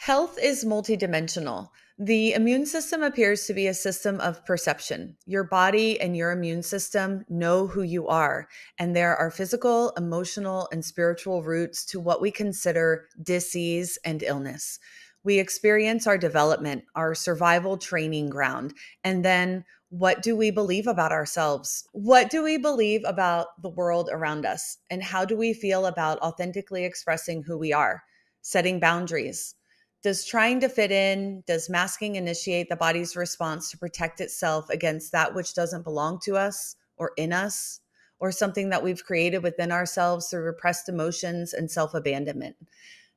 Health is multidimensional. The immune system appears to be a system of perception. Your body and your immune system know who you are, and there are physical, emotional, and spiritual roots to what we consider disease and illness. We experience our development, our survival training ground, and then what do we believe about ourselves? What do we believe about the world around us? And how do we feel about authentically expressing who we are, setting boundaries? Does trying to fit in, does masking initiate the body's response to protect itself against that which doesn't belong to us or in us, or something that we've created within ourselves through repressed emotions and self-abandonment?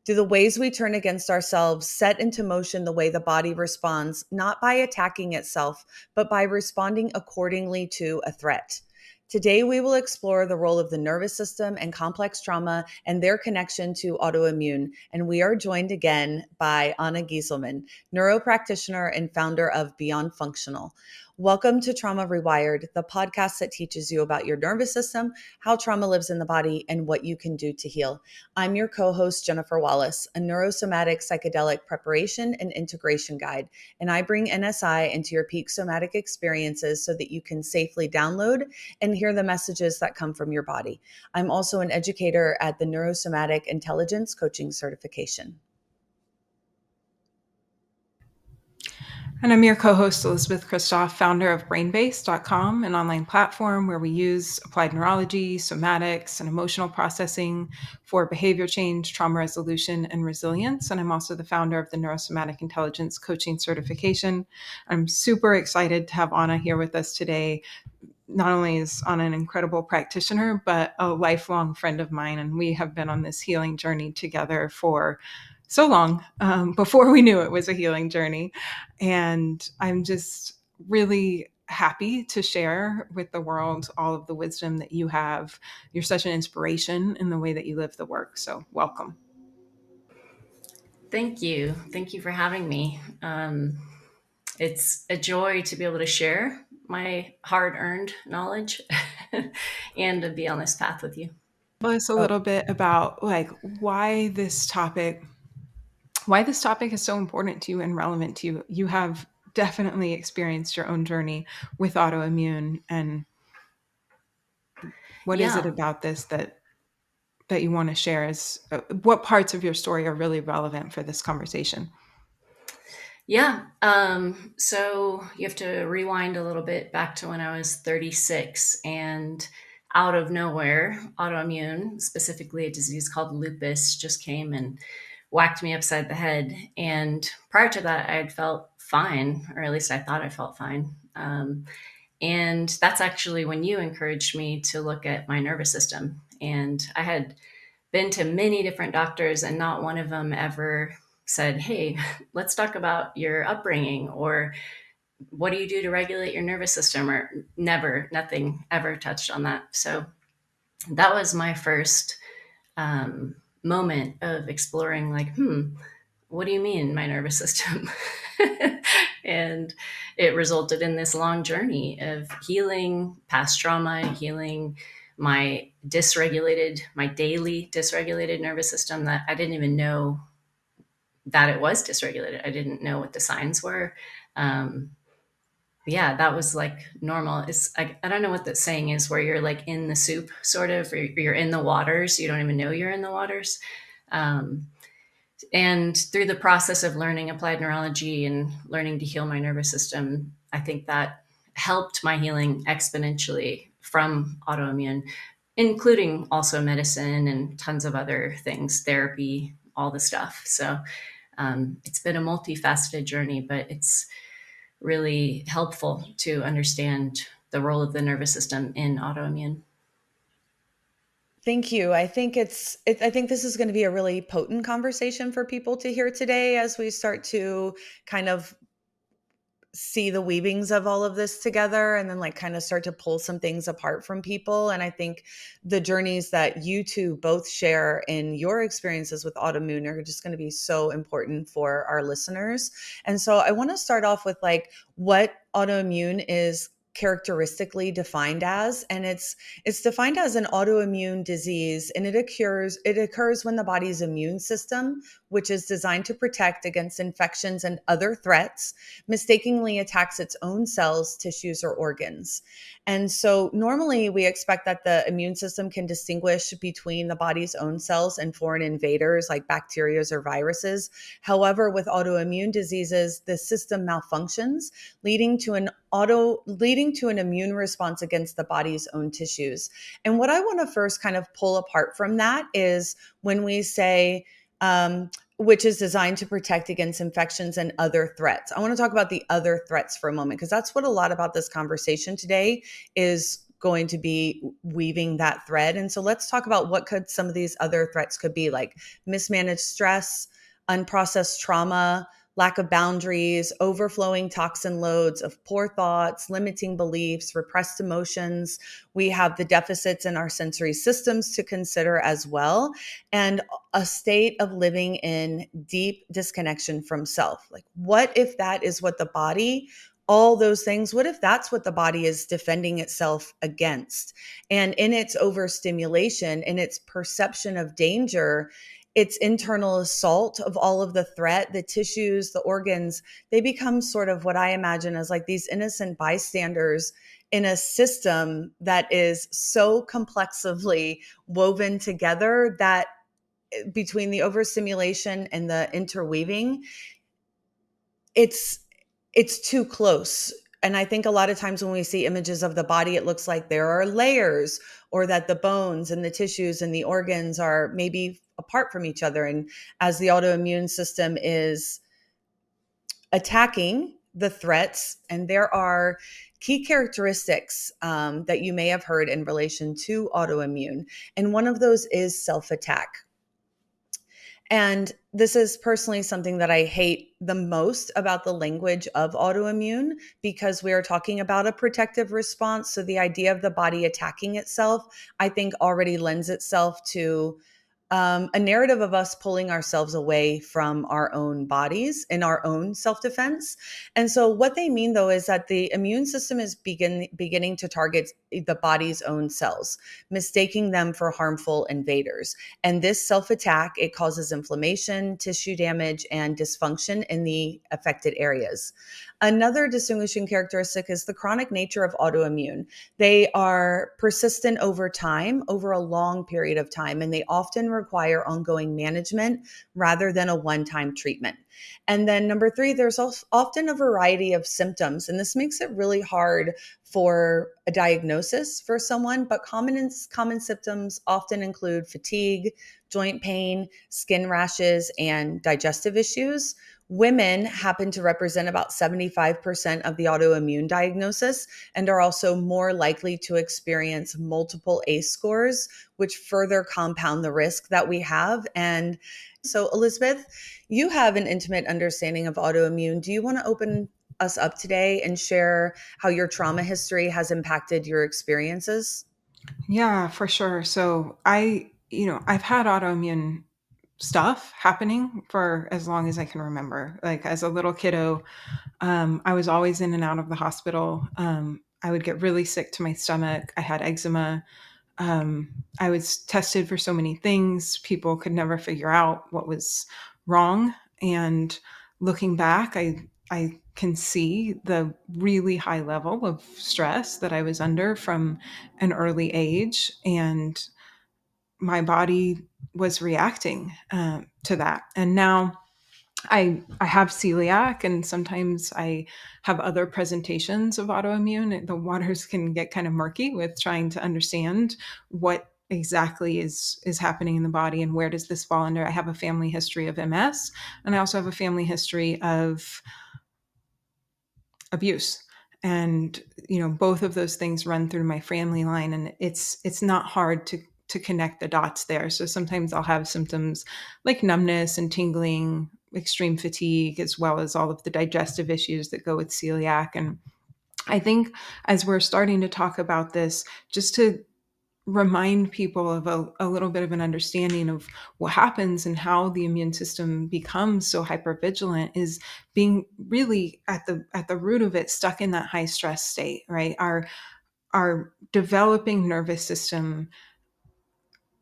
Do the ways we turn against ourselves set into motion the way the body responds, not by attacking itself, but by responding accordingly to a threat? Today, we will explore the role of the nervous system and complex trauma and their connection to autoimmune. And we are joined again by Anna Gieselman, neuropractitioner and founder of Beyond Functional. Welcome to Trauma Rewired, the podcast that teaches you about your nervous system, how trauma lives in the body, and what you can do to heal. I'm your co-host, Jennifer Wallace, a neurosomatic psychedelic preparation and integration guide, and I bring NSI into your peak somatic experiences so that you can safely download and hear the messages that come from your body. I'm also an educator at the Neuro-somatic Intelligence Coaching Certification. And I'm your co-host, Elisabeth Christoph, founder of brainbase.com, an online platform where we use applied neurology, somatics, and emotional processing for behavior change, trauma resolution, and resilience. And I'm also the founder of the Neuro-somatic Intelligence Coaching Certification. I'm super excited to have Anna here with us today. Not only is Anna an incredible practitioner, but a lifelong friend of mine. And we have been on this healing journey together for so long, before we knew it was a healing journey. And I'm just really happy to share with the world all of the wisdom that you have. You're such an inspiration in the way that you live the work. So welcome. Thank you. Thank you for having me. It's a joy to be able to share my hard-earned knowledge and to be on this path with you. Tell us a little bit about why this topic is so important to you and relevant to you. You have definitely experienced your own journey with autoimmune, and what is it about this that you want to share? Is what parts of your story are really relevant for this conversation? Yeah. So you have to rewind a little bit back to when I was 36, and out of nowhere, autoimmune, specifically a disease called lupus, just came and whacked me upside the head. And prior to that, I had felt fine, or at least I thought I felt fine. And that's actually when you encouraged me to look at my nervous system. And I had been to many different doctors, and not one of them ever said, hey, let's talk about your upbringing, or what do you do to regulate your nervous system, or nothing ever touched on that. So that was my first moment of exploring, what do you mean my nervous system? And it resulted in this long journey of healing past trauma, healing my daily dysregulated nervous system that I didn't even know that it was dysregulated. I didn't know what the signs were. Yeah, that was like normal. I don't know what the saying is, where you're like in the soup, sort of, or you're in the waters. You don't even know you're in the waters. And through the process of learning applied neurology and learning to heal my nervous system, I think that helped my healing exponentially from autoimmune, including also medicine and tons of other things, therapy, all the stuff. So it's been a multifaceted journey, but it's really helpful to understand the role of the nervous system in autoimmune. Thank you. I think I think this is going to be a really potent conversation for people to hear today as we start to kind of see the weavings of all of this together, and then kind of start to pull some things apart from people. And I think the journeys that you two both share in your experiences with autoimmune are just going to be so important for our listeners. And so I want to start off with what autoimmune is characteristically defined as, and it's defined as an autoimmune disease, and it occurs when the body's immune system, which is designed to protect against infections and other threats, mistakenly attacks its own cells, tissues, or organs. And so normally we expect that the immune system can distinguish between the body's own cells and foreign invaders like bacteria or viruses. However, with autoimmune diseases, the system malfunctions, leading to an immune response against the body's own tissues. And what I want to first kind of pull apart from that is when we say which is designed to protect against infections and other threats. I want to talk about the other threats for a moment, because that's what a lot about this conversation today is going to be, weaving that thread. And so let's talk about what could some of these other threats could be, like mismanaged stress, unprocessed trauma, lack of boundaries, overflowing toxin loads of poor thoughts, limiting beliefs, repressed emotions. We have the deficits in our sensory systems to consider as well, and a state of living in deep disconnection from self. Like, what if that is what the body, all those things, what if that's what the body is defending itself against? And in its overstimulation, in its perception of danger, its internal assault of all of the threat, the tissues, the organs, they become sort of what I imagine as like these innocent bystanders in a system that is so complexly woven together that between the overstimulation and the interweaving, it's it's too close. And I think a lot of times when we see images of the body, it looks like there are layers, or that the bones and the tissues and the organs are maybe apart from each other. And as the autoimmune system is attacking the threats, and there are key characteristics that you may have heard in relation to autoimmune. And one of those is self attack. And this is personally something that I hate the most about the language of autoimmune, because we are talking about a protective response. So the idea of the body attacking itself, I think, already lends itself to a narrative of us pulling ourselves away from our own bodies in our own self-defense. And so what they mean, though, is that the immune system is beginning to target the body's own cells, mistaking them for harmful invaders. And this self-attack, it causes inflammation, tissue damage, and dysfunction in the affected areas. Another distinguishing characteristic is the chronic nature of autoimmune. They are persistent over time, over a long period of time, and they often require ongoing management rather than a one-time treatment. And then number three, there's often a variety of symptoms, and this makes it really hard for a diagnosis for someone, but common symptoms often include fatigue, joint pain, skin rashes, and digestive issues. Women happen to represent about 75% of the autoimmune diagnosis, and are also more likely to experience multiple ACE scores, which further compound the risk that we have. And so, Elisabeth, you have an intimate understanding of autoimmune. Do you want to open us up today and share how your trauma history has impacted your experiences? Yeah, for sure. So I've had autoimmune stuff happening for as long as I can remember. Like as a little kiddo, I was always in and out of the hospital. I would get really sick to my stomach. I had eczema. I was tested for so many things. People could never figure out what was wrong. And looking back, I can see the really high level of stress that I was under from an early age, and my body was reacting to that. And now I have celiac, and sometimes I have other presentations of autoimmune. The waters can get kind of murky with trying to understand what exactly is happening in the body and where does this fall under. I have a family history of MS, and I also have a family history of abuse. And both of those things run through my family line, and it's not hard to connect the dots there. So sometimes I'll have symptoms like numbness and tingling, extreme fatigue, as well as all of the digestive issues that go with celiac. And I think as we're starting to talk about this, just to remind people of a little bit of an understanding of what happens and how the immune system becomes so hypervigilant is being really at the root of it, stuck in that high stress state, right? Our developing nervous system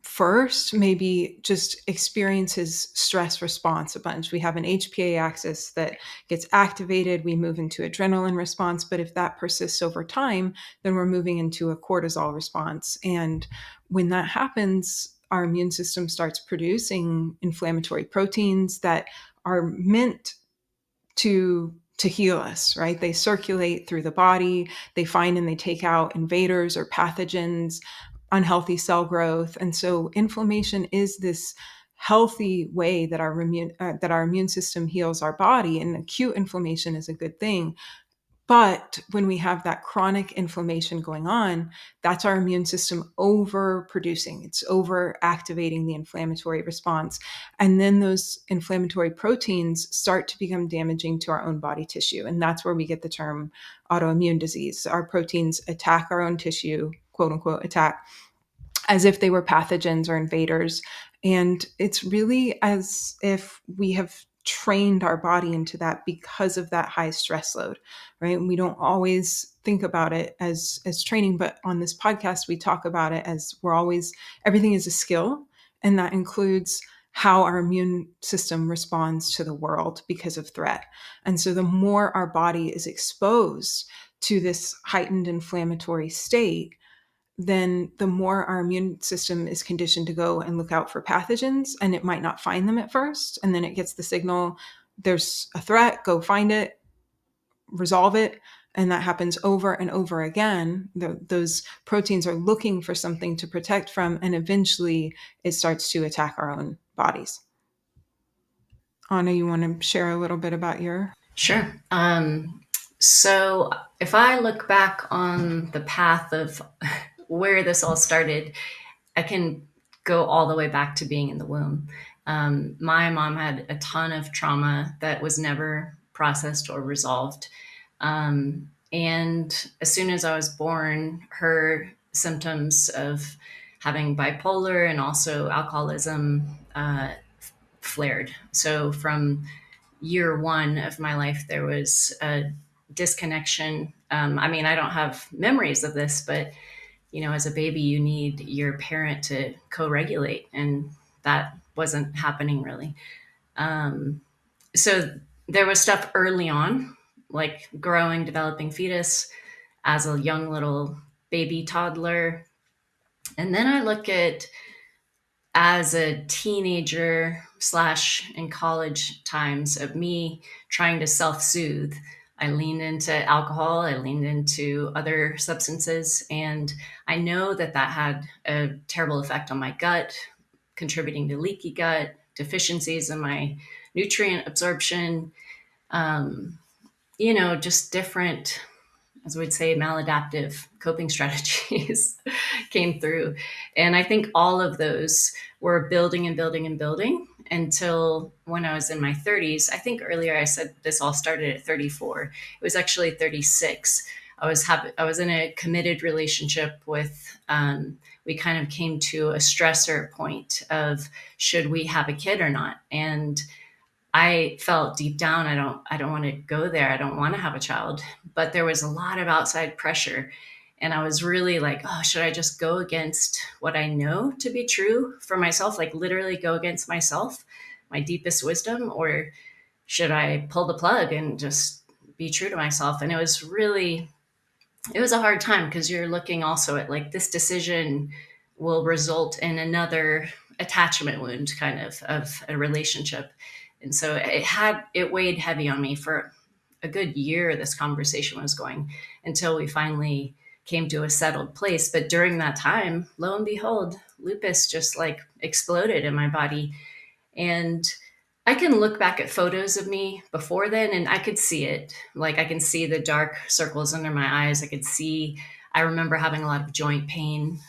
first maybe just experiences stress response a bunch. We have an HPA axis that gets activated, we move into adrenaline response, but if that persists over time, then we're moving into a cortisol response. And when that happens, our immune system starts producing inflammatory proteins that are meant to heal us, right? They circulate through the body, they find and they take out invaders or pathogens, unhealthy cell growth. And so inflammation is this healthy way that our immune system heals our body, and acute inflammation is a good thing. But when we have that chronic inflammation going on, that's our immune system overproducing. It's over activating the inflammatory response. And then those inflammatory proteins start to become damaging to our own body tissue. And that's where we get the term autoimmune disease. Our proteins attack our own tissue, quote unquote, attack, as if they were pathogens or invaders. And it's really as if we have trained our body into that because of that high stress load, right? And we don't always think about it as training, but on this podcast, we talk about it as everything is a skill. And that includes how our immune system responds to the world because of threat. And so the more our body is exposed to this heightened inflammatory state, then the more our immune system is conditioned to go and look out for pathogens, and it might not find them at first. And then it gets the signal, there's a threat, go find it, resolve it. And that happens over and over again. Those proteins are looking for something to protect from, and eventually it starts to attack our own bodies. Anna, you want to share a little bit about your... Sure. So if I look back on the path of where this all started, I can go all the way back to being in the womb. My mom had a ton of trauma that was never processed or resolved. And as soon as I was born, her symptoms of having bipolar and also alcoholism flared. So from year one of my life, there was a disconnection. I mean, I don't have memories of this, but as a baby, you need your parent to co-regulate, and that wasn't happening really. So there was stuff early on, like growing, developing fetus as a young little baby toddler. And then I look at as a teenager slash in college times of me trying to self-soothe. I leaned into alcohol, I leaned into other substances, and I know that that had a terrible effect on my gut, contributing to leaky gut, deficiencies in my nutrient absorption, just different, as we'd say, maladaptive coping strategies came through. And I think all of those were building and building and building until when I was in my 30s. I think earlier I said this all started at 34. It was actually 36. I was in a committed relationship with, we kind of came to a stressor point of should we have a kid or not? And I felt deep down, I don't want to go there. I don't want to have a child, but there was a lot of outside pressure. And I was really like, oh, should I just go against what I know to be true for myself? Like literally go against myself, my deepest wisdom, or should I pull the plug and just be true to myself? And it was a hard time because you're looking also at like this decision will result in another attachment wound kind of a relationship. And so it weighed heavy on me for a good year. This conversation was going until we finally came to a settled place. But during that time, lo and behold, lupus just like exploded in my body. And I can look back at photos of me before then and I could see it. Like I can see the dark circles under my eyes. I remember having a lot of joint pain.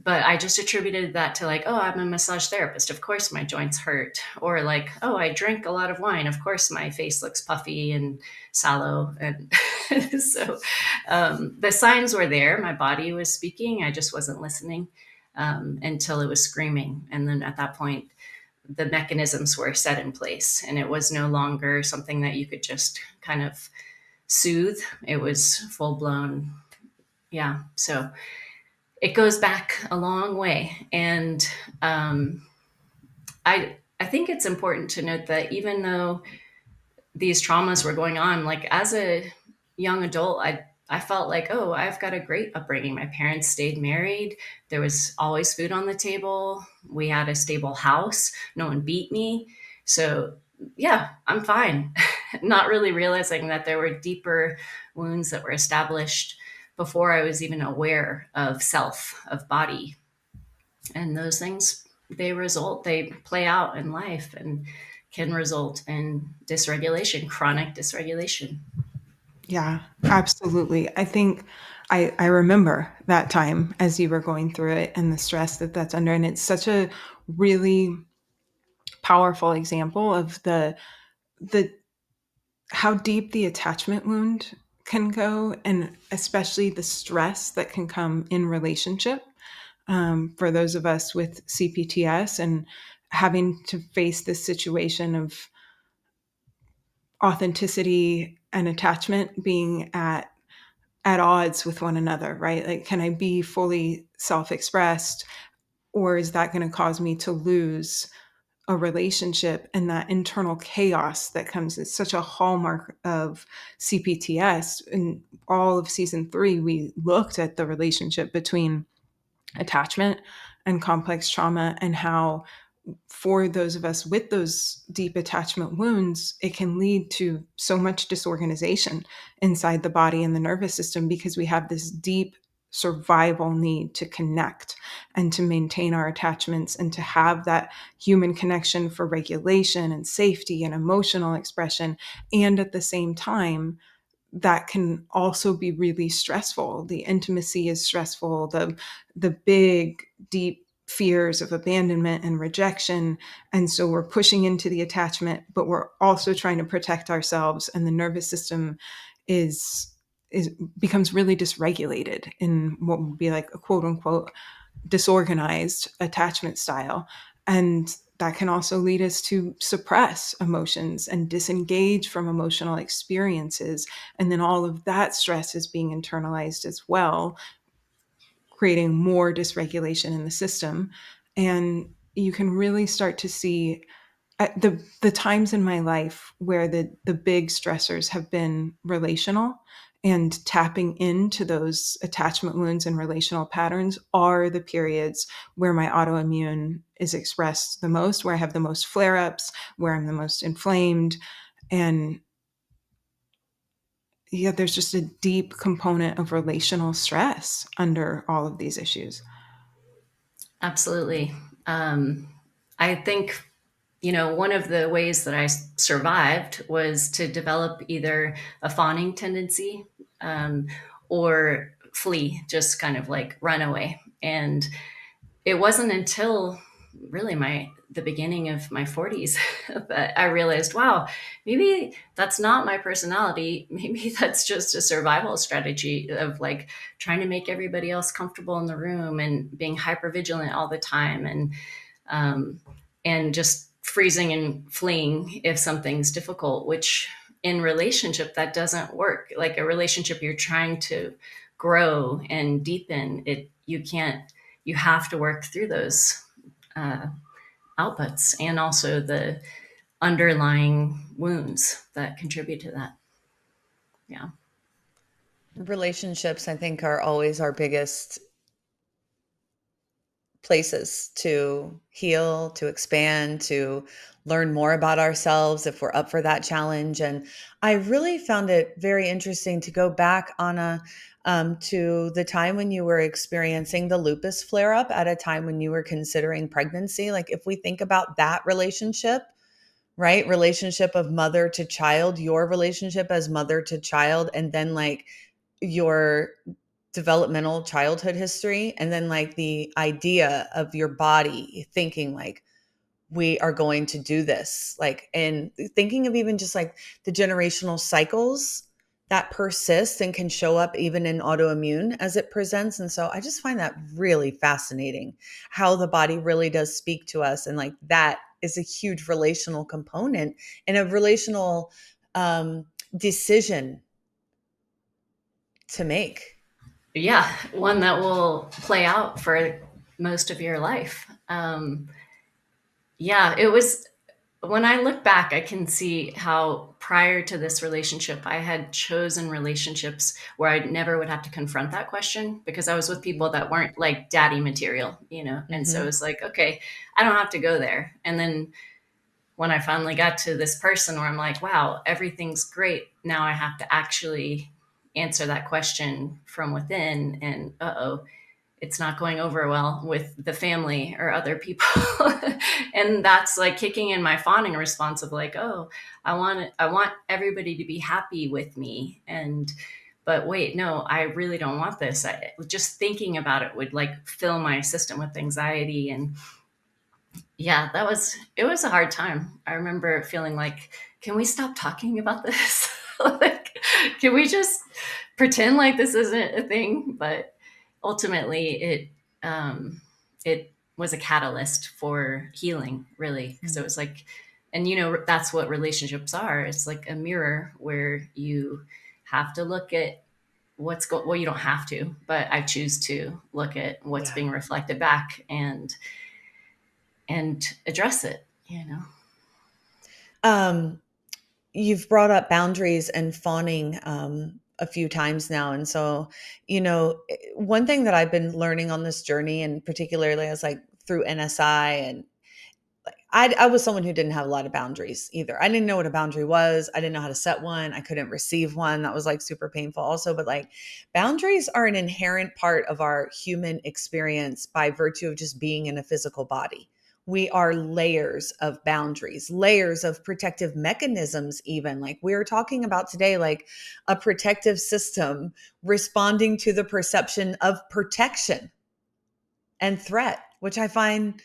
But I just attributed that to like, oh, I'm a massage therapist. Of course my joints hurt. Or like, oh, I drink a lot of wine. Of course my face looks puffy and sallow. And So the signs were there. My body was speaking. I just wasn't listening until it was screaming. And then at that point, the mechanisms were set in place, and it was no longer something that you could just kind of soothe. It was full blown. Yeah. So it goes back a long way. And I think it's important to note that even though these traumas were going on, like as a young adult, I felt like, oh, I've got a great upbringing. My parents stayed married. There was always food on the table. We had a stable house. No one beat me. So yeah, I'm fine. Not really realizing that there were deeper wounds that were established before I was even aware of self, of body. And those things, they play out in life and can result in dysregulation, chronic dysregulation. Yeah, absolutely. I think I remember that time as you were going through it and the stress that that's under. And it's such a really powerful example of the how deep the attachment wound can go, and especially the stress that can come in relationship. For those of us with CPTS and having to face this situation of authenticity and attachment being at odds with one another, right? Like, can I be fully self-expressed, or is that going to cause me to lose a relationship? And that internal chaos that comes is such a hallmark of CPTS. In all of season 3, we looked at the relationship between attachment and complex trauma, and how for those of us with those deep attachment wounds, it can lead to so much disorganization inside the body and the nervous system, because we have this deep survival need to connect and to maintain our attachments and to have that human connection for regulation and safety and emotional expression. And at the same time, that can also be really stressful. The intimacy is stressful. The big, deep fears of abandonment and rejection. And so we're pushing into the attachment, but we're also trying to protect ourselves. And the nervous system is is becomes really dysregulated in what would be like a quote unquote disorganized attachment style. And that can also lead us to suppress emotions and disengage from emotional experiences. And then all of that stress is being internalized as well, creating more dysregulation in the system. And you can really start to see the times in my life where the big stressors have been relational, and tapping into those attachment wounds and relational patterns are the periods where my autoimmune is expressed the most, where I have the most flare-ups, where I'm the most inflamed. And yeah, there's just a deep component of relational stress under all of these issues. Absolutely. I think, one of the ways that I survived was to develop either a fawning tendency um, or flee, just kind of like run away. And it wasn't until really the beginning of my 40s that I realized, wow, maybe that's not my personality. Maybe that's just a survival strategy of like trying to make everybody else comfortable in the room and being hyper vigilant all the time, um, and just freezing and fleeing if something's difficult, which in relationship that doesn't work. Like a relationship you're trying to grow and deepen, you have to work through those uh, outputs and also the underlying wounds that contribute to that. Yeah. Relationships, I think, are always our biggest places to heal, to expand, to learn more about ourselves if we're up for that challenge. And I really found it very interesting to go back, Anna, to the time when you were experiencing the lupus flare up at a time when you were considering pregnancy. Like, if we think about that relationship, right? Relationship of mother to child, your relationship as mother to child, and then like your developmental childhood history, and then like the idea of your body thinking like, we are going to do this, like, and thinking of even just like the generational cycles that persists and can show up even in autoimmune as it presents. And so I just find that really fascinating, how the body really does speak to us. And like that is a huge relational component and a relational decision to make. Yeah, one that will play out for most of your life. Yeah, it was, when I look back, I can see how prior to this relationship, I had chosen relationships where I never would have to confront that question because I was with people that weren't like daddy material, you know? And so Mm-hmm. it's like, okay, I don't have to go there. And then when I finally got to this person where I'm like, wow, everything's great. Now I have to actually answer that question from within. And it's not going over well with the family or other people. And that's like kicking in my fawning response of like, oh, I want everybody to be happy with me. And, but wait, no, I really don't want this. Just thinking about it would like fill my system with anxiety. And yeah, it was a hard time. I remember feeling like, can we stop talking about this? Like, can we just pretend like this isn't a thing? But ultimately it was a catalyst for healing, really. Because it was like, and you know, that's what relationships are. It's like a mirror where you have to look at well, you don't have to, but I choose to look at what's Yeah. being reflected back and address it, you know. Um, you've brought up boundaries and fawning a few times now. And so, one thing that I've been learning on this journey, and particularly as like through NSI, and like I was someone who didn't have a lot of boundaries either. I didn't know what a boundary was. I didn't know how to set one. I couldn't receive one. That was like super painful also. But like boundaries are an inherent part of our human experience by virtue of just being in a physical body. We are layers of boundaries, layers of protective mechanisms, even like we were talking about today, like a protective system responding to the perception of protection and threat, which I find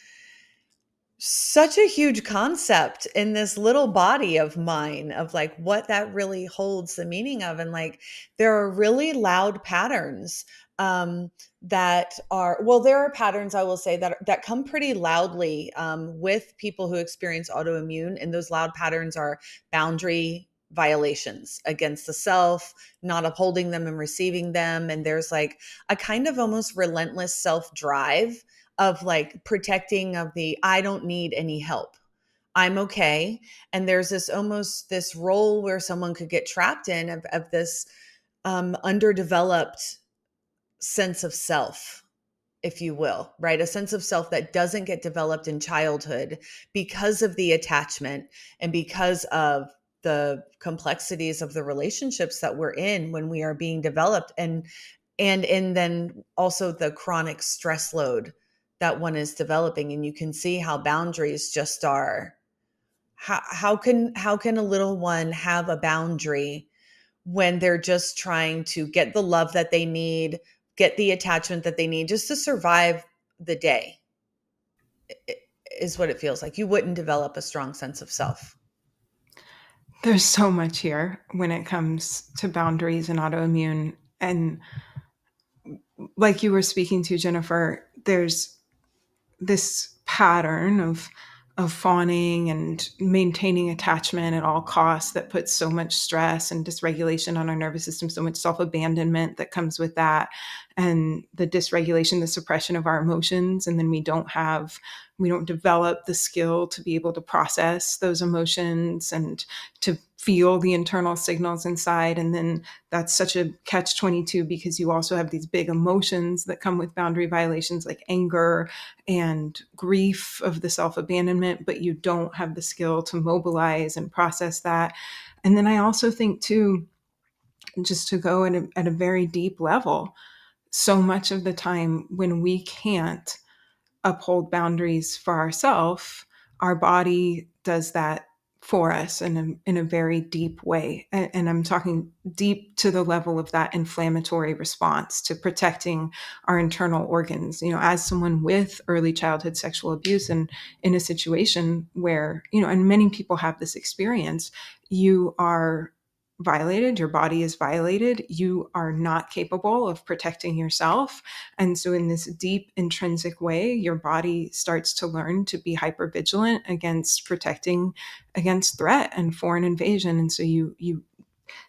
such a huge concept in this little body of mine, of like what that really holds the meaning of. And like there are really loud patterns that are, well, there are patterns, I will say, that come pretty loudly with people who experience autoimmune, and those loud patterns are boundary violations against the self, not upholding them and receiving them. And there's like a kind of almost relentless self drive of like protecting of the I don't need any help. I'm okay. And there's this almost this role where someone could get trapped in of this underdeveloped sense of self, if you will, right? A sense of self that doesn't get developed in childhood because of the attachment and because of the complexities of the relationships that we're in when we are being developed, and then also the chronic stress load that one is developing. And you can see how boundaries just are, how can a little one have a boundary when they're just trying to get the love that they need, get the attachment that they need just to survive the day, is what it feels like. You wouldn't develop a strong sense of self. There's so much here when it comes to boundaries and autoimmune. And like you were speaking to, Jennifer, there's this pattern of fawning and maintaining attachment at all costs that puts so much stress and dysregulation on our nervous system, so much self-abandonment that comes with that, and the dysregulation, the suppression of our emotions. And then we don't develop the skill to be able to process those emotions and to feel the internal signals inside. And then that's such a catch-22, because you also have these big emotions that come with boundary violations, like anger and grief of the self-abandonment, but you don't have the skill to mobilize and process that. And then I also think too, just to go at a very deep level, so much of the time when we can't uphold boundaries for ourselves, our body does that for us in a very deep way. And I'm talking deep to the level of that inflammatory response to protecting our internal organs. You know, as someone with early childhood sexual abuse and in a situation where, and many people have this experience, you are violated, your body is violated, you are not capable of protecting yourself. And so in this deep intrinsic way, your body starts to learn to be hypervigilant against protecting against threat and foreign invasion. And so you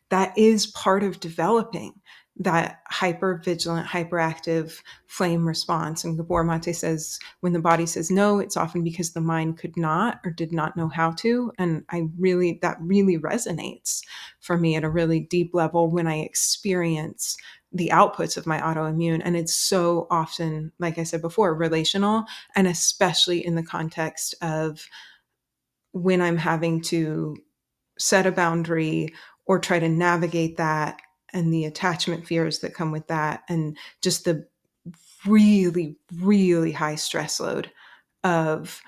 that is part of developing that hypervigilant, hyperactive flame response. And Gabor Mate says, when the body says no, it's often because the mind could not or did not know how to. And that really resonates for me at a really deep level when I experience the outputs of my autoimmune. And it's so often, like I said before, relational, and especially in the context of when I'm having to set a boundary or try to navigate that, and the attachment fears that come with that, and just the really, really high stress load of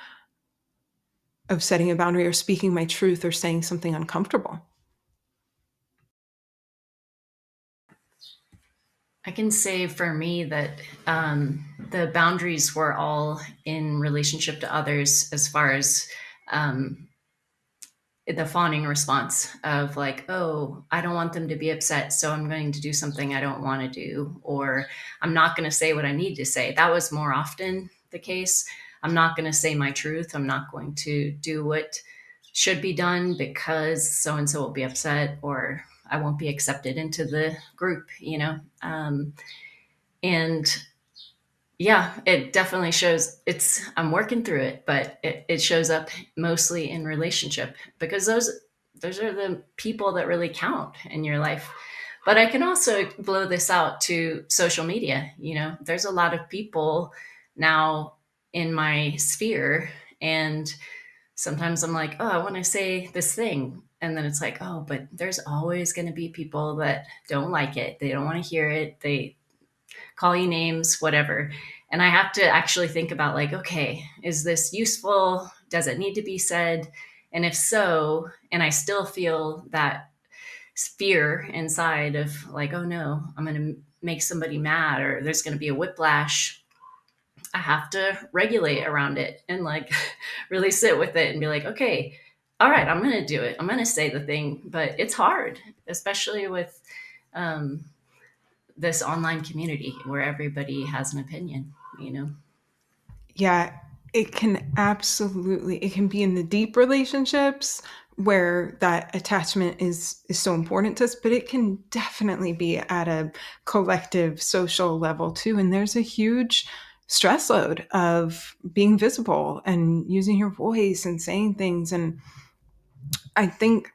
setting a boundary or speaking my truth or saying something uncomfortable. I can say for me that the boundaries were all in relationship to others, as far as the fawning response of like, oh, I don't want them to be upset, so I'm going to do something I don't want to do, or I'm not going to say what I need to say. That was more often the case. I'm not going to say my truth. I'm not going to do what should be done because so and so will be upset, or I won't be accepted into the group, and yeah, it definitely shows. I'm working through it, but it shows up mostly in relationship, because those are the people that really count in your life. But I can also blow this out to social media. There's a lot of people now in my sphere, and sometimes I'm like, oh, I want to say this thing. And then it's like, oh, but there's always going to be people that don't like it. They don't want to hear it. They call you names, whatever. And I have to actually think about like, okay, is this useful? Does it need to be said? And if so, and I still feel that fear inside of like, oh no, I'm going to make somebody mad, or there's going to be a whiplash, I have to regulate around it and like really sit with it and be like, okay, all right, I'm going to do it. I'm going to say the thing, but it's hard, especially with um, this online community where everybody has an opinion. Yeah, it can be in the deep relationships where that attachment is so important to us, but it can definitely be at a collective social level too. And there's a huge stress load of being visible and using your voice and saying things. And I think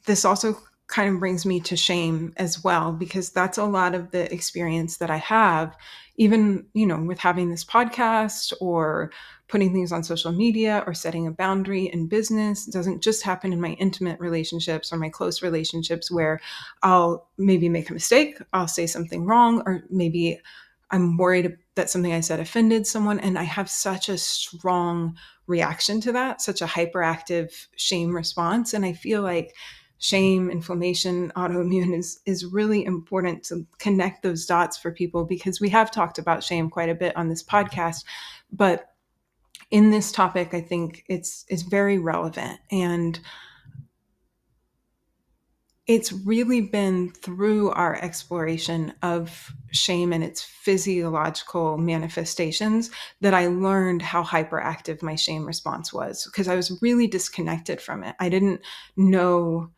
this also kind of brings me to shame as well, because that's a lot of the experience that I have, even, with having this podcast or putting things on social media or setting a boundary in business. It doesn't just happen in my intimate relationships or my close relationships where I'll maybe make a mistake, I'll say something wrong, or maybe I'm worried that something I said offended someone. And I have such a strong reaction to that, such a hyperactive shame response. And I feel like shame, inflammation, autoimmune is really important to connect those dots for people, because we have talked about shame quite a bit on this podcast. But in this topic, I think it's very relevant. And it's really been through our exploration of shame and its physiological manifestations that I learned how hyperactive my shame response was, because I was really disconnected from it. I didn't know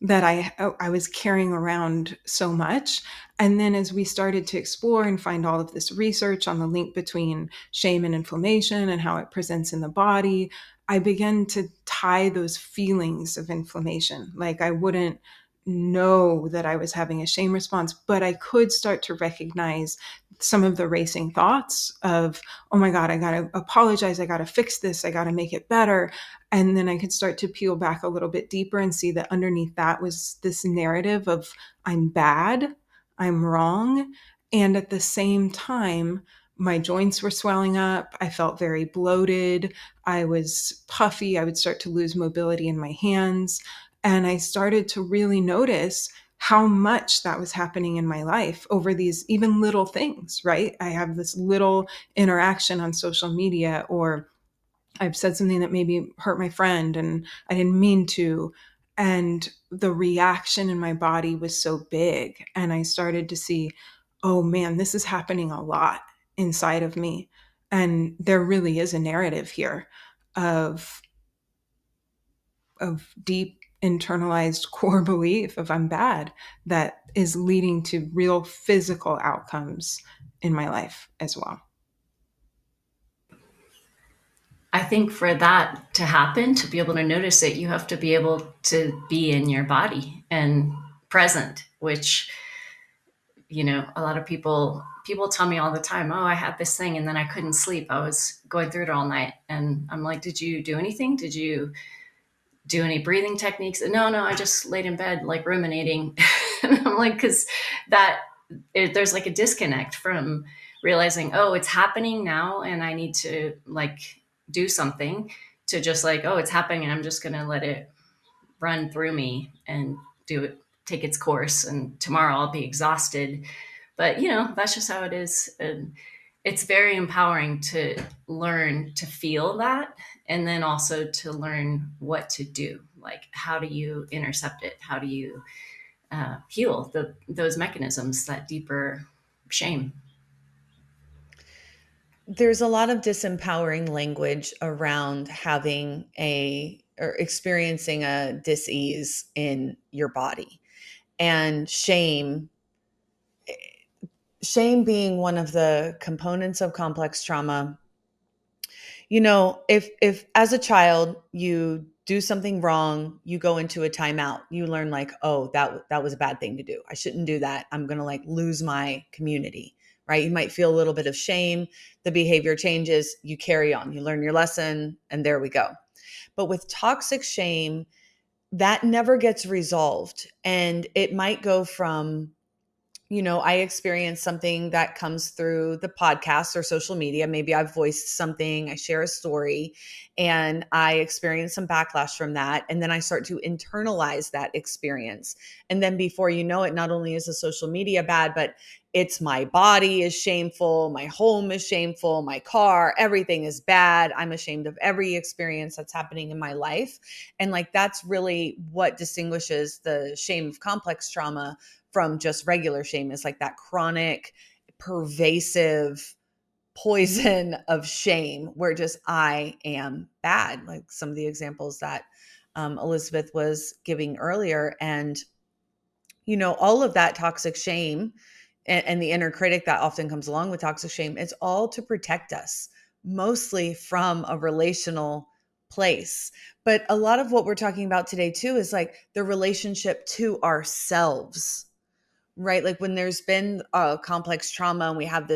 that I was carrying around so much. And then as we started to explore and find all of this research on the link between shame and inflammation and how it presents in the body, I began to tie those feelings of inflammation. Like I wouldn't know that I was having a shame response, but I could start to recognize some of the racing thoughts of, oh my God, I got to apologize. I got to fix this. I got to make it better. And then I could start to peel back a little bit deeper and see that underneath that was this narrative of I'm bad, I'm wrong. And at the same time, my joints were swelling up. I felt very bloated. I was puffy. I would start to lose mobility in my hands. And I started to really notice how much that was happening in my life over these even little things, right? I have this little interaction on social media, or I've said something that maybe hurt my friend and I didn't mean to. And the reaction in my body was so big. And I started to see, oh man, this is happening a lot inside of me. And there really is a narrative here of deep internalized core belief of I'm bad that is leading to real physical outcomes in my life as well. I think for that to happen, to be able to notice it, you have to be able to be in your body and present, which, a lot of people tell me all the time, oh, I had this thing and then I couldn't sleep. I was going through it all night. And I'm like, did you do anything? Did you do any breathing techniques? No, I just laid in bed, like ruminating. And I'm like, because there's like a disconnect from realizing, oh, it's happening now and I need to like do something, to just like, oh, it's happening and I'm just going to let it run through me and do it, take its course. And tomorrow I'll be exhausted. But, that's just how it is. And it's very empowering to learn to feel that, and then also to learn what to do. Like, how do you intercept it? How do you heal those mechanisms, that deeper shame? There's a lot of disempowering language around having or experiencing a dis-ease in your body. And shame being one of the components of complex trauma. If as a child you do something wrong, you go into a timeout, you learn like, oh, that was a bad thing to do, I shouldn't do that, I'm going to like lose my community, right? You might feel a little bit of shame, the behavior changes, you carry on, you learn your lesson, and there we go. But with toxic shame, that never gets resolved, and it might go from, I experience something that comes through the podcast or social media. Maybe I've voiced something, I share a story, and I experience some backlash from that. And then I start to internalize that experience. And then before you know it, not only is the social media bad, but it's my body is shameful, my home is shameful, my car, everything is bad. I'm ashamed of every experience that's happening in my life. And like, that's really what distinguishes the shame of complex trauma from just regular shame, is like that chronic, pervasive poison of shame where just I am bad. Like some of the examples that Elisabeth was giving earlier. And, all of that toxic shame and the inner critic that often comes along with toxic shame, it's all to protect us, mostly from a relational place. But a lot of what we're talking about today, too, is like the relationship to ourselves, right? Like when there's been a complex trauma and we have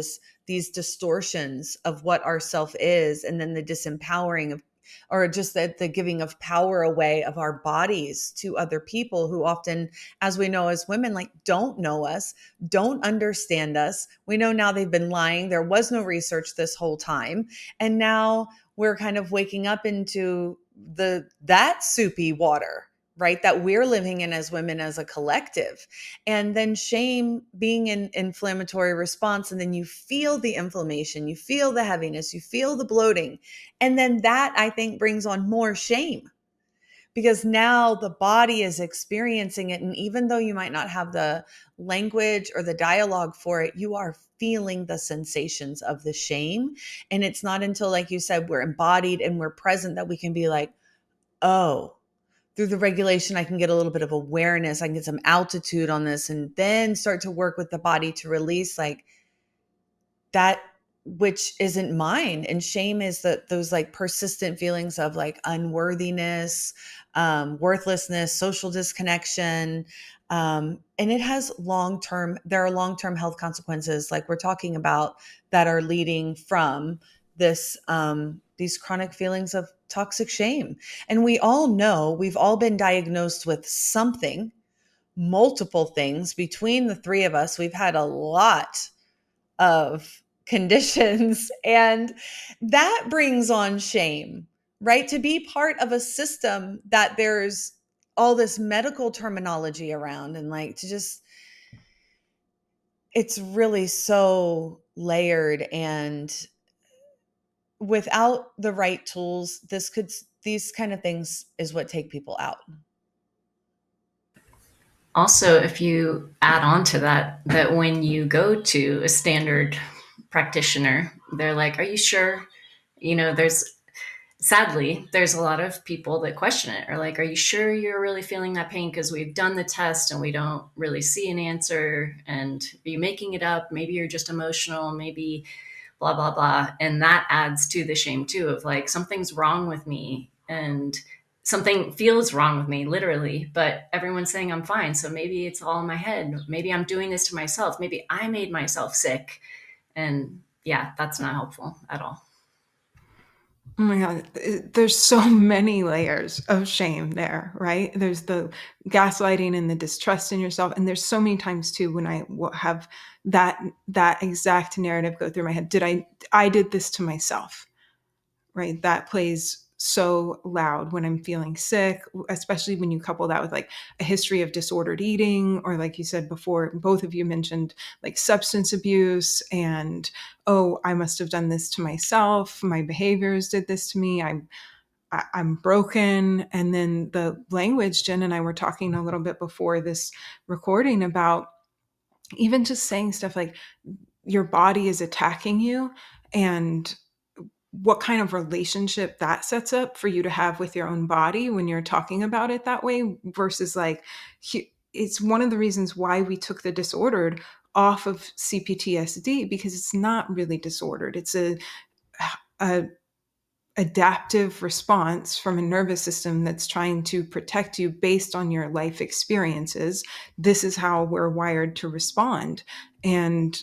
these distortions of what our self is, and then the disempowering of, or just the giving of power away of our bodies to other people who often, as we know as women, like don't know us, don't understand us. We know now they've been lying. There was no research this whole time. And now we're kind of waking up into that soupy water, right? That we're living in as women, as a collective. And then shame being an inflammatory response. And then you feel the inflammation, you feel the heaviness, you feel the bloating. And then that, I think, brings on more shame, because now the body is experiencing it. And even though you might not have the language or the dialogue for it, you are feeling the sensations of the shame. And it's not until, like you said, we're embodied and we're present that we can be like, oh, through the regulation, I can get a little bit of awareness. I can get some altitude on this, and then start to work with the body to release like that which isn't mine. And shame is those like persistent feelings of like unworthiness, worthlessness, social disconnection. And it has there are long-term health consequences, like we're talking about, that are leading from these chronic feelings of toxic shame. And we all know, we've all been diagnosed with something, multiple things. Between the three of us, we've had a lot of conditions, and that brings on shame, right? To be part of a system that there's all this medical terminology around, and like to just, it's really so layered. And without the right tools, these kind of things is what take people out. Also, if you add on to that, that when you go to a standard practitioner, they're like, are you sure? There's sadly, there's a lot of people that question it, or like, are you sure you're really feeling that pain? Because we've done the test and we don't really see an answer. And are you making it up? Maybe you're just emotional, maybe blah, blah, blah. And that adds to the shame too of like, something's wrong with me. And something feels wrong with me, literally, but everyone's saying I'm fine. So maybe it's all in my head. Maybe I'm doing this to myself. Maybe I made myself sick. And yeah, that's not helpful at all. Oh my God. There's so many layers of shame there, right? There's the gaslighting and the distrust in yourself. And there's so many times too, when I have that exact narrative go through my head. I did this to myself, right? That plays so loud when I'm feeling sick, especially when you couple that with like a history of disordered eating, or like you said before, both of you mentioned like substance abuse and, oh, I must have done this to myself. My behaviors did this to me. I'm broken. And then the language, Jen and I were talking a little bit before this recording about even just saying stuff like your body is attacking you, and what kind of relationship that sets up for you to have with your own body when you're talking about it that way versus like it's one of the reasons why we took the disordered off of CPTSD, because it's not really disordered. It's a adaptive response from a nervous system that's trying to protect you based on your life experiences. This is how we're wired to respond. And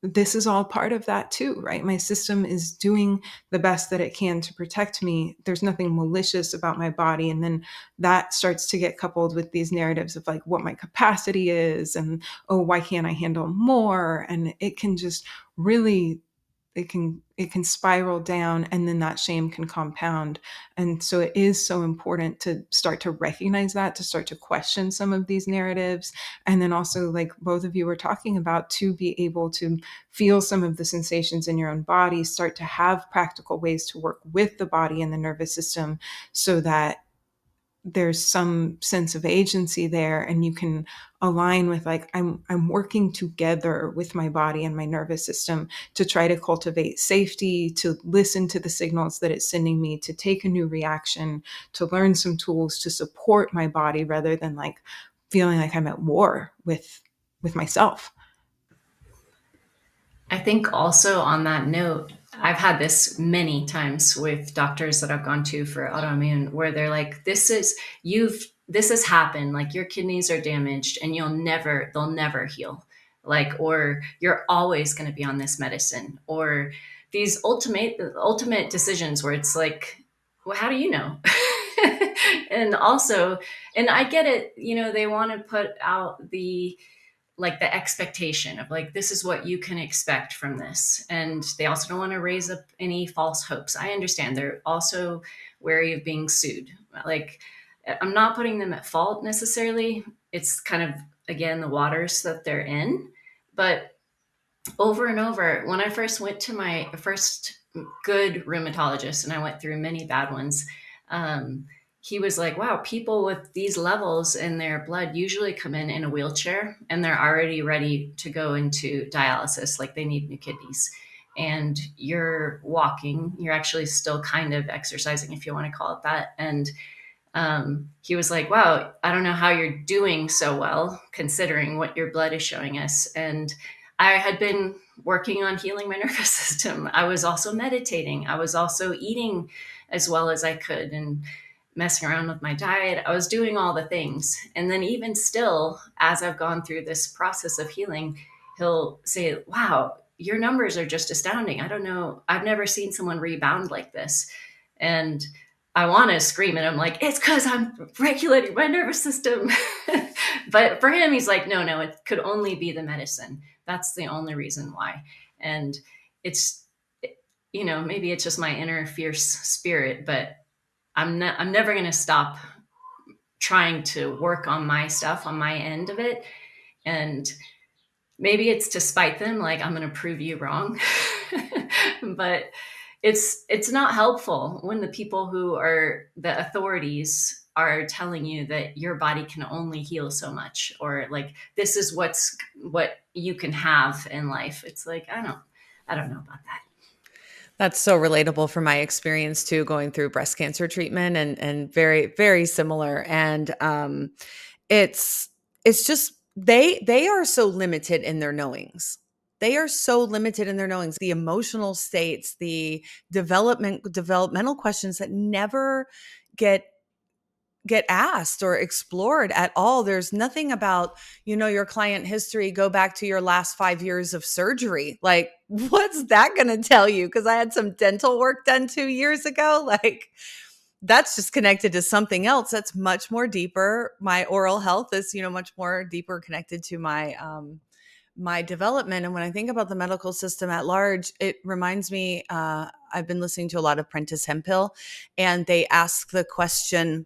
this is all part of that too, right? My system is doing the best that it can to protect me. There's nothing malicious about my body. And then that starts to get coupled with these narratives of like what my capacity is and, oh, why can't I handle more? And it can just really it can spiral down, and then that shame can compound. And so it is so important to start to recognize that, to start to question some of these narratives, and then also, like both of you were talking about, to be able to feel some of the sensations in your own body, start to have practical ways to work with the body and the nervous system so that there's some sense of agency there, and you can align with like I'm working together with my body and my nervous system to try to cultivate safety, to listen to the signals that it's sending me, to take a new reaction, to learn some tools to support my body rather than like feeling like I'm at war with myself. I think also on that note, I've had this many times with doctors that I've gone to for autoimmune where they're like, this has happened, like your kidneys are damaged and they'll never heal. Like, or you're always going to be on this medicine, or these ultimate decisions where it's like, well, how do you know? And also, and I get it, they want to put out the expectation of like, this is what you can expect from this, and they also don't want to raise up any false hopes. I understand they're also wary of being sued. Like, I'm not putting them at fault necessarily. It's kind of, again, the waters that they're in. But over and over, when I first went to my first good rheumatologist, and I went through many bad ones, um, he was like, wow, people with these levels in their blood usually come in a wheelchair and they're already ready to go into dialysis, like they need new kidneys. And you're walking, you're actually still kind of exercising, if you want to call it that. And he was like, wow, I don't know how you're doing so well considering what your blood is showing us. And I had been working on healing my nervous system. I was also meditating. I was also eating as well as I could and messing around with my diet. I was doing all the things. And then, even still, as I've gone through this process of healing, he'll say, wow, your numbers are just astounding. I don't know. I've never seen someone rebound like this. And I want to scream at him, like, it's because I'm regulating my nervous system. But for him, he's like, no, it could only be the medicine. That's the only reason why. And it's, maybe it's just my inner fierce spirit, but I'm never going to stop trying to work on my stuff on my end of it. And maybe it's to spite them, like, I'm going to prove you wrong. But it's not helpful when the people who are the authorities are telling you that your body can only heal so much, or like this is what you can have in life. It's like I don't know about that. That's so relatable from my experience too, going through breast cancer treatment, and very, very similar. And it's it's just they are so limited in their knowings. They are so limited in their knowings, the emotional states, the developmental questions that never get asked or explored at all. There's nothing about, your client history, go back to your last 5 years of surgery. Like, what's that going to tell you? Because I had some dental work done 2 years ago. Like, that's just connected to something else that's much more deeper. My oral health is, much more deeper connected to my development. And when I think about the medical system at large, it reminds me, I've been listening to a lot of Prentice Hemphill, and they ask the question,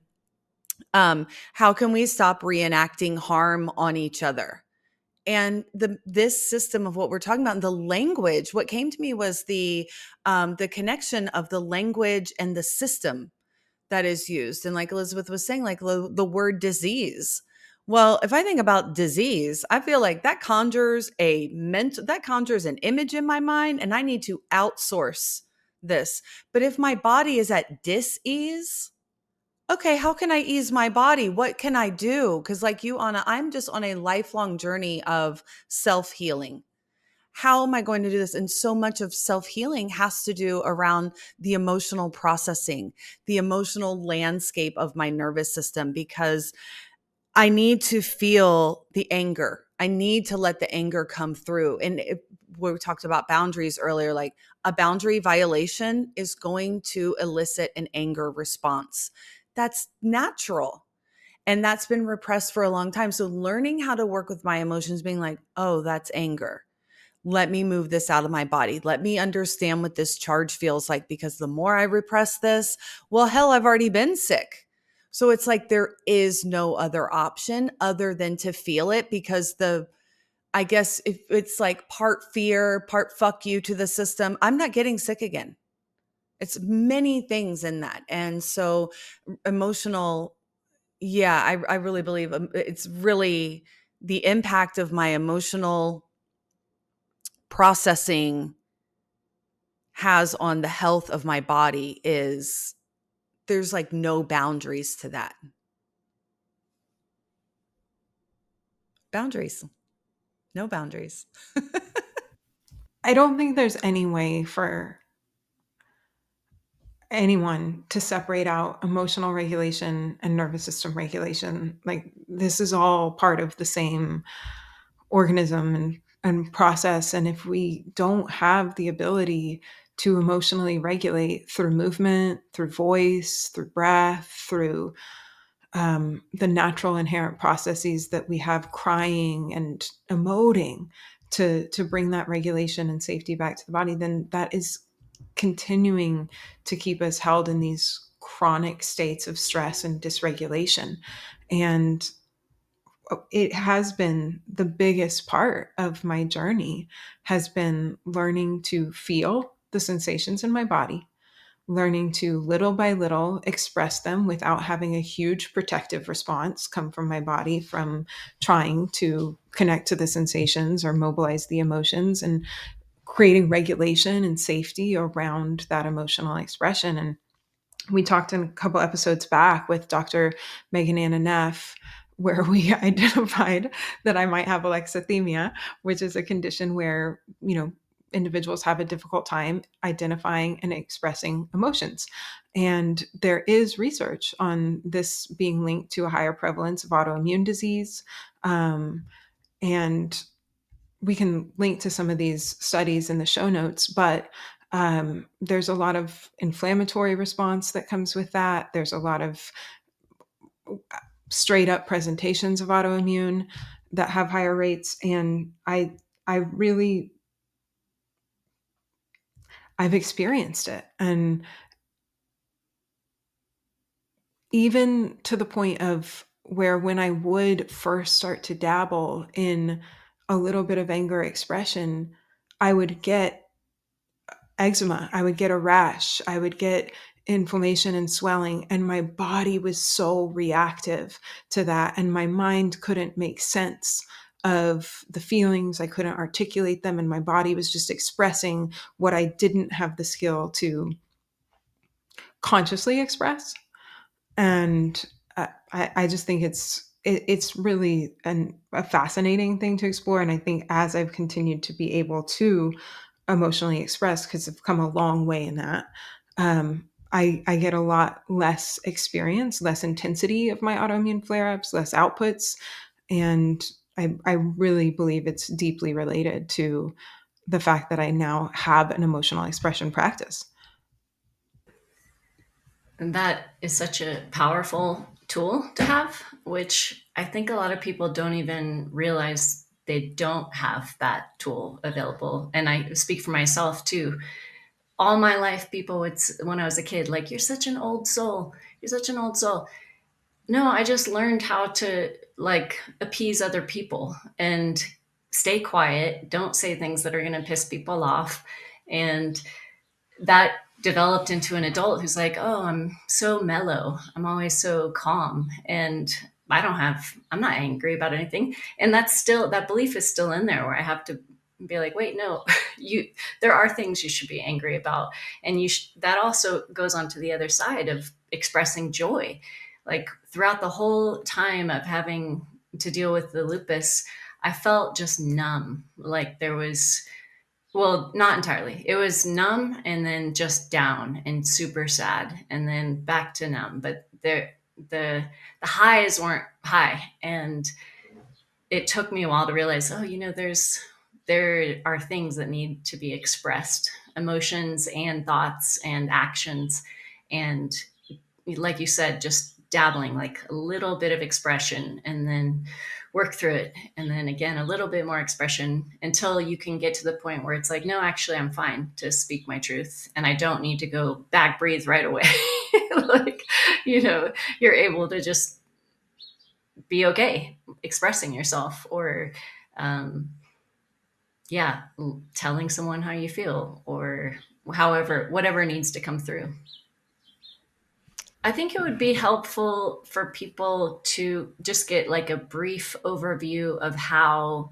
how can we stop reenacting harm on each other? And this system of what we're talking about, and the language, what came to me was the connection of the language and the system that is used. And like Elisabeth was saying, like the word disease. Well, if I think about disease, I feel like that conjures an image in my mind, and I need to outsource this. But if my body is at dis-ease, okay, how can I ease my body? What can I do? Because, like you, Anna, I'm just on a lifelong journey of self healing. How am I going to do this? And so much of self healing has to do around the emotional processing, the emotional landscape of my nervous system, because I need to feel the anger. I need to let the anger come through. And we talked about boundaries earlier, like a boundary violation is going to elicit an anger response. That's natural. And that's been repressed for a long time. So learning how to work with my emotions, being like, oh, that's anger. Let me move this out of my body. Let me understand what this charge feels like, because the more I repress this, well, hell, I've already been sick. So it's like there is no other option other than to feel it, because I guess if it's like part fear, part fuck you to the system, I'm not getting sick again. It's many things in that. And so emotional, yeah, I really believe it's really the impact of my emotional processing has on the health of my body is, there's like no boundaries to that. Boundaries. No boundaries. I don't think there's any way for anyone to separate out emotional regulation and nervous system regulation. Like, this is all part of the same organism and process. And if we don't have the ability to emotionally regulate through movement, through voice, through breath, through the natural inherent processes that we have, crying and emoting, to bring that regulation and safety back to the body, then that is continuing to keep us held in these chronic states of stress and dysregulation. And it has been the biggest part of my journey, has been learning to feel the sensations in my body, learning to little by little express them without having a huge protective response come from my body from trying to connect to the sensations or mobilize the emotions, and creating regulation and safety around that emotional expression. And we talked in a couple episodes back with Dr. Megan Anna Neff, where we identified that I might have alexithymia, which is a condition where, individuals have a difficult time identifying and expressing emotions. And there is research on this being linked to a higher prevalence of autoimmune disease. And we can link to some of these studies in the show notes, but there's a lot of inflammatory response that comes with that. There's a lot of straight up presentations of autoimmune that have higher rates. And I've experienced it. And even to the point of where, when I would first start to dabble in a little bit of anger expression, I would get eczema, I would get a rash, I would get inflammation and swelling, and my body was so reactive to that, and my mind couldn't make sense of the feelings. I couldn't articulate them, and my body was just expressing what I didn't have the skill to consciously express. And I just think it's really a fascinating thing to explore. And I think as I've continued to be able to emotionally express, because I've come a long way in that, I get a lot less experience, less intensity of my autoimmune flare-ups, less outputs. And I really believe it's deeply related to the fact that I now have an emotional expression practice. And that is such a powerful tool to have, which I think a lot of people don't even realize they don't have that tool available. And I speak for myself too. All my life, people would, when I was a kid, like, you're such an old soul. You're such an old soul. No, I just learned how to like appease other people and stay quiet. Don't say things that are going to piss people off. And that developed into an adult who's like, oh, I'm so mellow. I'm always so calm. And I'm not angry about anything. And that's still, that belief is still in there where I have to be like, wait, no, there are things you should be angry about. And that also goes on to the other side of expressing joy. Like throughout the whole time of having to deal with the lupus, I felt just numb. Like there was, well, not entirely. It was numb and then just down and super sad and then back to numb. But the highs weren't high. And it took me a while to realize, oh, there are things that need to be expressed, emotions and thoughts and actions. And like you said, just dabbling, like a little bit of expression and then work through it. And then again, a little bit more expression until you can get to the point where it's like, no, actually, I'm fine to speak my truth. And I don't need to go back breathe right away. Like, you're able to just be okay expressing yourself or, um, yeah, telling someone how you feel or whatever needs to come through. I think it would be helpful for people to just get like a brief overview of how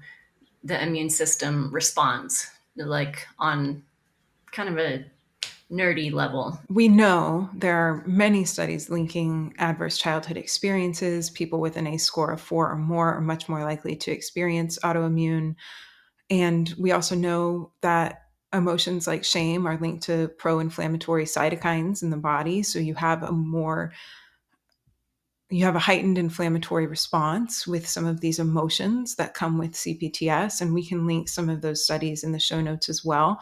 the immune system responds, like on kind of a nerdy level. We know there are many studies linking adverse childhood experiences. People with an ACE score of 4 or more are much more likely to experience autoimmune. And we also know that emotions like shame are linked to pro-inflammatory cytokines in the body. So you have a heightened inflammatory response with some of these emotions that come with CPTS. And we can link some of those studies in the show notes as well.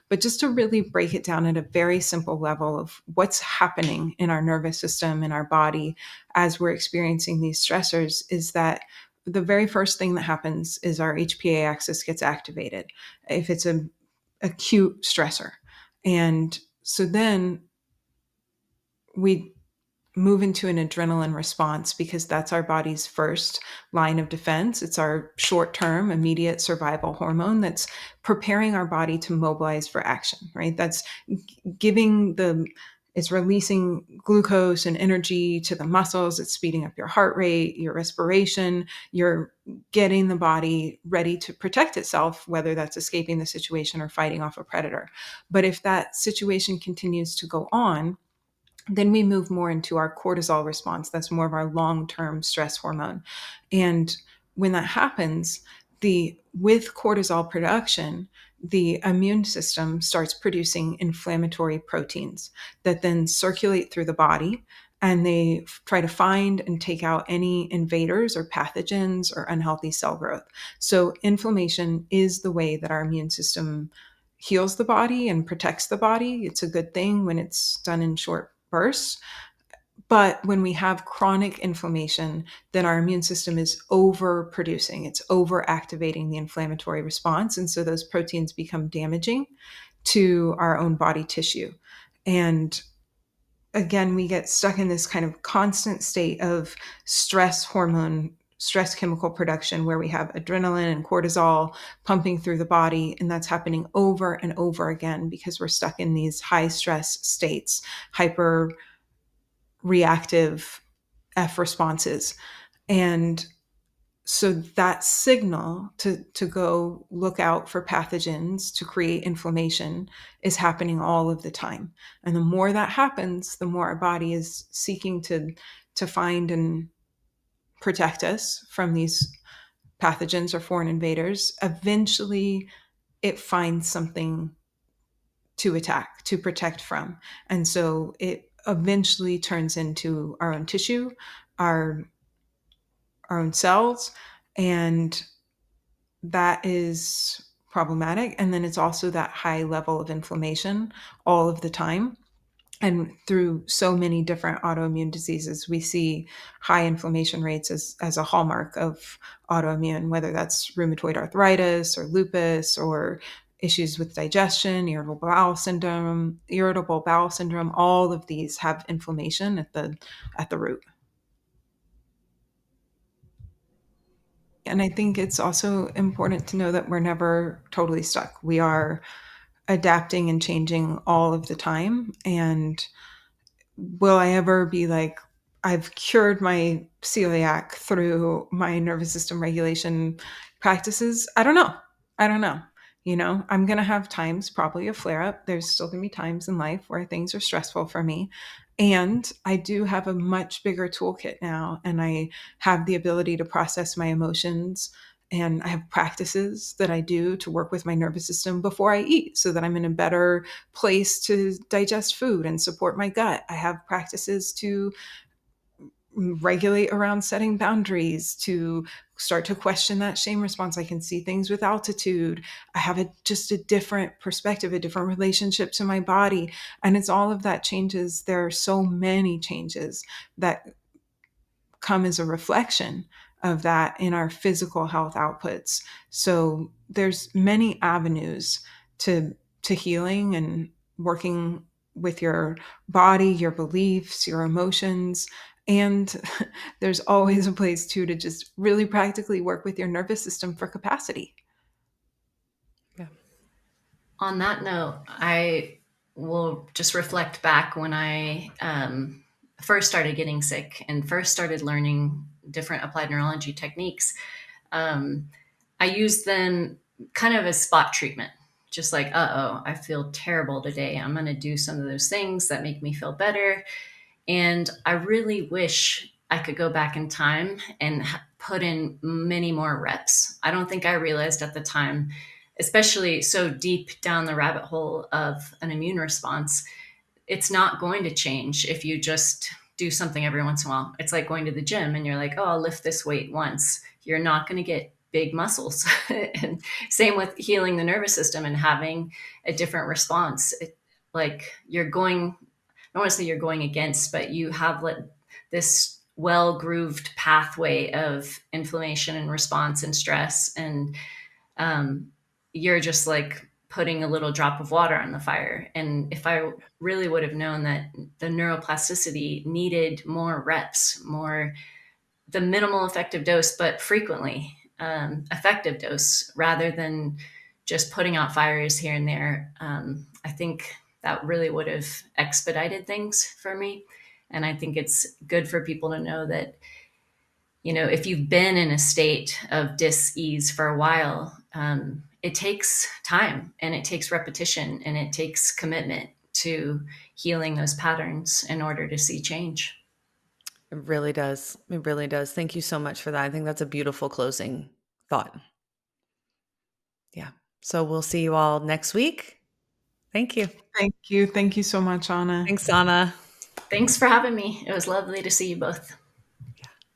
But just to really break it down at a very simple level of what's happening in our nervous system, in our body, as we're experiencing these stressors, is that the very first thing that happens is our HPA axis gets activated if it's an acute stressor. And so then we move into an adrenaline response because that's our body's first line of defense. It's our short-term immediate survival hormone that's preparing our body to mobilize for action, right? That's it's releasing glucose and energy to the muscles. It's speeding up your heart rate, your respiration. You're getting the body ready to protect itself, whether that's escaping the situation or fighting off a predator. But if that situation continues to go on, then we move more into our cortisol response. That's more of our long-term stress hormone. And when that happens, with cortisol production, the immune system starts producing inflammatory proteins that then circulate through the body, and they try to find and take out any invaders or pathogens or unhealthy cell growth. So inflammation is the way that our immune system heals the body and protects the body. It's a good thing when it's done in short bursts. But when we have chronic inflammation, then our immune system is overproducing, it's overactivating the inflammatory response. And so those proteins become damaging to our own body tissue. And again, we get stuck in this kind of constant state of stress hormone stress chemical production where we have adrenaline and cortisol pumping through the body. And that's happening over and over again because we're stuck in these high stress states, hyper reactive F responses. And so that signal to go look out for pathogens to create inflammation is happening all of the time. And the more that happens, the more our body is seeking to find and protect us from these pathogens or foreign invaders. Eventually, it finds something to attack, to protect from. And so it eventually turns into our own tissue, our our own cells, and that is problematic. And then it's also that high level of inflammation all of the time. And through so many different autoimmune diseases, we see high inflammation rates as a hallmark of autoimmune, whether that's rheumatoid arthritis or lupus or issues with digestion, irritable bowel syndrome. All of these have inflammation at the root. And I think it's also important to know that we're never totally stuck. We are adapting and changing all of the time. And will I ever be like, I've cured my celiac through my nervous system regulation practices? I don't know. I don't know. I'm going to have times, probably a flare up. There's still going to be times in life where things are stressful for me. And I do have a much bigger toolkit now, and I have the ability to process my emotions. And I have practices that I do to work with my nervous system before I eat so that I'm in a better place to digest food and support my gut. I have practices to regulate around setting boundaries, to start to question that shame response. I can see things with altitude. I have just a different perspective, a different relationship to my body. And it's all of that changes. There are so many changes that come as a reflection of that in our physical health outputs. So there's many avenues to healing and working with your body, your beliefs, your emotions. And there's always a place too to just really practically work with your nervous system for capacity. Yeah. On that note, I will just reflect back when I first started getting sick and first started learning different applied neurology techniques. I used them kind of as spot treatment, just like, I feel terrible today. I'm going to do some of those things that make me feel better. And I really wish I could go back in time and put in many more reps. I don't think I realized at the time, especially so deep down the rabbit hole of an immune response, it's not going to change if you just do something every once in a while. It's like going to the gym and you're like, oh, I'll lift this weight once. You're not going to get big muscles. And same with healing the nervous system and having a different response. Like you're going, I don't want to say you're going against, but you have this well grooved pathway of inflammation and response and stress. And um, you're just like putting a little drop of water on the fire. And if I really would have known that the neuroplasticity needed more reps, more the minimal effective dose, but frequently effective dose rather than just putting out fires here and there, I think that really would have expedited things for me. And I think it's good for people to know that, if you've been in a state of dis-ease for a while, it takes time and it takes repetition and it takes commitment to healing those patterns in order to see change. It really does. It really does. Thank you so much for that. I think that's a beautiful closing thought. Yeah. So we'll see you all next week. Thank you. Thank you. Thank you so much, Anna. Thanks, Anna. Thanks for having me. It was lovely to see you both.